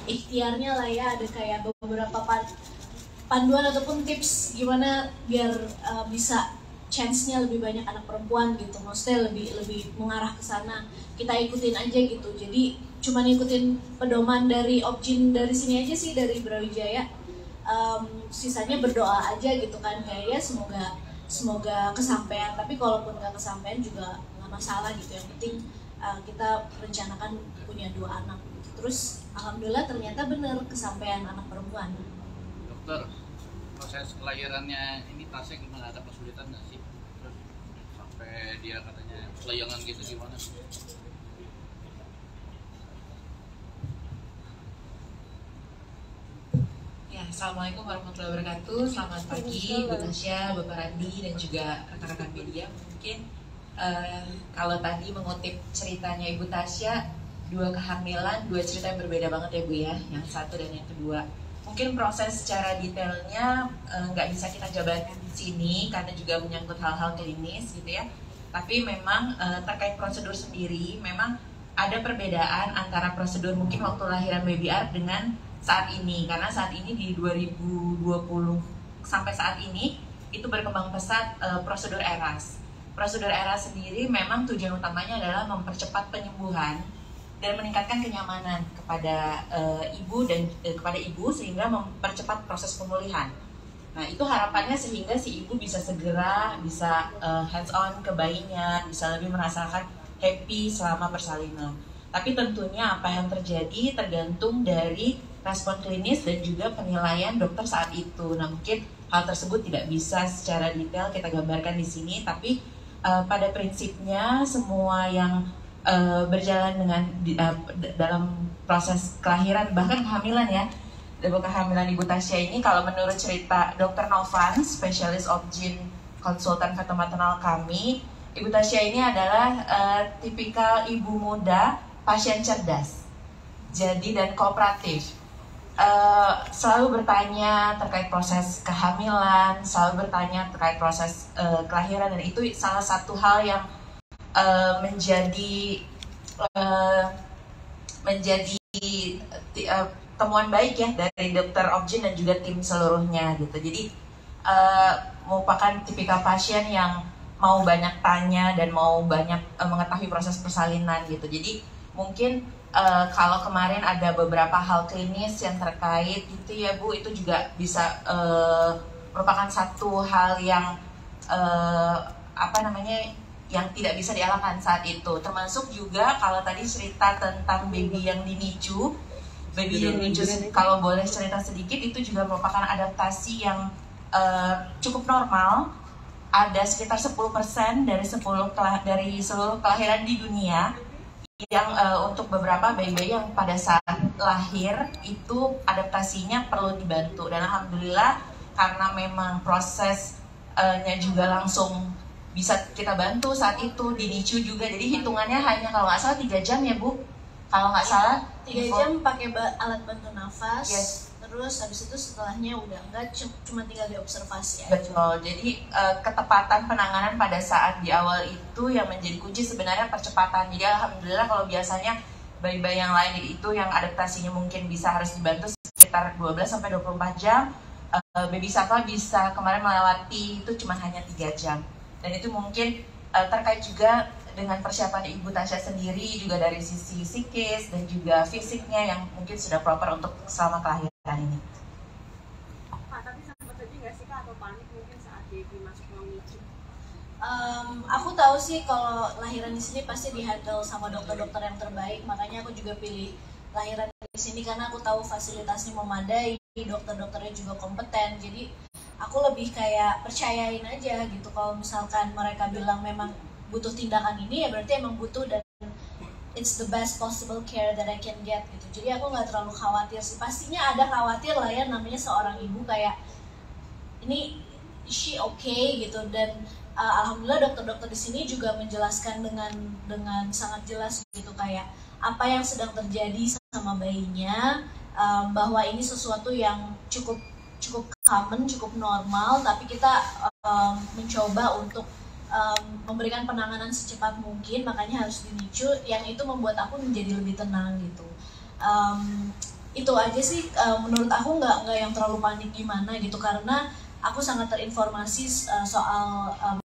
ikhtiarnya lah ya, ada kayak beberapa panduan ataupun tips gimana biar bisa chance-nya lebih banyak anak perempuan gitu, maksudnya lebih mengarah ke sana. Kita ikutin aja gitu, jadi cuman ikutin pedoman dari Opjin dari sini aja sih, dari Brawijaya. Sisanya berdoa aja gitu kan, kayak ya semoga kesampaian, tapi kalaupun nggak kesampaian juga nggak masalah gitu, yang penting kita rencanakan punya 2 anak gitu. Terus alhamdulillah ternyata bener kesampaian anak perempuan. Dokter, proses kelahirannya ini Tasya gimana, ada kesulitan nggak sih? Terus sampai dia katanya kelayangan gitu gimana? Ya, assalamualaikum warahmatullahi wabarakatuh. Selamat pagi, Bu Tasya, Bapak Randi, dan juga rekan-rekan media. Mungkin kalau tadi mengutip ceritanya Ibu Tasya, 2 kehamilan, 2 cerita yang berbeda banget ya Bu ya, yang satu dan yang kedua. Mungkin proses secara detailnya nggak bisa kita jabarkan di sini karena juga menyangkut hal-hal klinis gitu ya. Tapi memang terkait prosedur sendiri, memang ada perbedaan antara prosedur mungkin waktu lahiran baby R dengan saat ini. Karena saat ini di 2020 sampai saat ini itu berkembang pesat prosedur ERAS. Prosedur ERAS sendiri memang tujuan utamanya adalah mempercepat penyembuhan dan meningkatkan kenyamanan kepada ibu dan kepada ibu sehingga mempercepat proses pemulihan. Nah, itu harapannya sehingga si ibu bisa segera bisa hands on ke bayinya, bisa lebih merasakan happy selama persalinan. Tapi tentunya apa yang terjadi tergantung dari respon klinis dan juga penilaian dokter saat itu. Nah, mungkin hal tersebut tidak bisa secara detail kita gambarkan di sini, tapi pada prinsipnya semua yang berjalan dengan dalam proses kelahiran bahkan kehamilan ya, dalam kehamilan Ibu Tasya ini, kalau menurut cerita Dr. Novan, spesialis Opjin konsultan fetal maternal kami, Ibu Tasya ini adalah tipikal ibu muda pasien cerdas, jadi dan kooperatif. Selalu bertanya terkait proses kehamilan, selalu bertanya terkait proses kelahiran, dan itu salah satu hal yang menjadi temuan baik ya dari dokter Opjin dan juga tim seluruhnya gitu. Jadi merupakan tipikal pasien yang mau banyak tanya dan mau banyak mengetahui proses persalinan gitu. Jadi mungkin kalau kemarin ada beberapa hal klinis yang terkait gitu ya Bu, itu juga bisa merupakan satu hal yang yang tidak bisa dielakkan saat itu. Termasuk juga kalau tadi cerita tentang baby yang dinicu, kalau boleh cerita sedikit, itu juga merupakan adaptasi yang cukup normal. Ada sekitar 10% dari seluruh kelahiran di dunia yang untuk beberapa bayi yang pada saat lahir itu adaptasinya perlu dibantu, dan alhamdulillah karena memang prosesnya juga langsung bisa kita bantu saat itu, dinicu juga. Jadi hitungannya hanya kalau nggak salah 3 jam ya Bu, kalau nggak salah 3 jam pakai alat bantu nafas. Yes. Terus habis itu setelahnya udah enggak, cuma tinggal diobservasi aja. Betul, jadi ketepatan penanganan pada saat di awal itu yang menjadi kunci sebenarnya percepatan. Jadi alhamdulillah kalau biasanya bayi-bayi yang lain itu yang adaptasinya mungkin bisa harus dibantu sekitar 12-24 jam, baby Safa bisa kemarin melewati itu cuma hanya 3 jam. Dan itu mungkin terkait juga dengan persiapan Ibu Tasya sendiri juga dari sisi psikis dan juga fisiknya yang mungkin sudah proper untuk selama kelahiran ini. Pak, tapi sempat tadi nggak sih Kak, atau panik mungkin saat baby masuk ruang NICU? Aku tahu sih kalau lahiran di sini pasti dihandle sama dokter-dokter yang terbaik, makanya aku juga pilih lahiran di sini karena aku tahu fasilitasnya memadai, dokter-dokternya juga kompeten. Jadi aku lebih kayak percayain aja gitu. Kalau misalkan mereka bilang memang butuh tindakan ini, ya berarti emang butuh, dan it's the best possible care that I can get gitu. Jadi aku nggak terlalu khawatir sih. Pastinya ada khawatir lah ya, namanya seorang ibu, kayak ini is she okay gitu. Dan alhamdulillah dokter-dokter di sini juga menjelaskan dengan sangat jelas gitu, kayak apa yang sedang terjadi sama bayinya, bahwa ini sesuatu yang cukup common, cukup normal, tapi kita mencoba untuk memberikan penanganan secepat mungkin, makanya harus dinicu. Yang itu membuat aku menjadi lebih tenang gitu. itu aja sih, menurut aku nggak yang terlalu panik gimana gitu, karena aku sangat terinformasi soal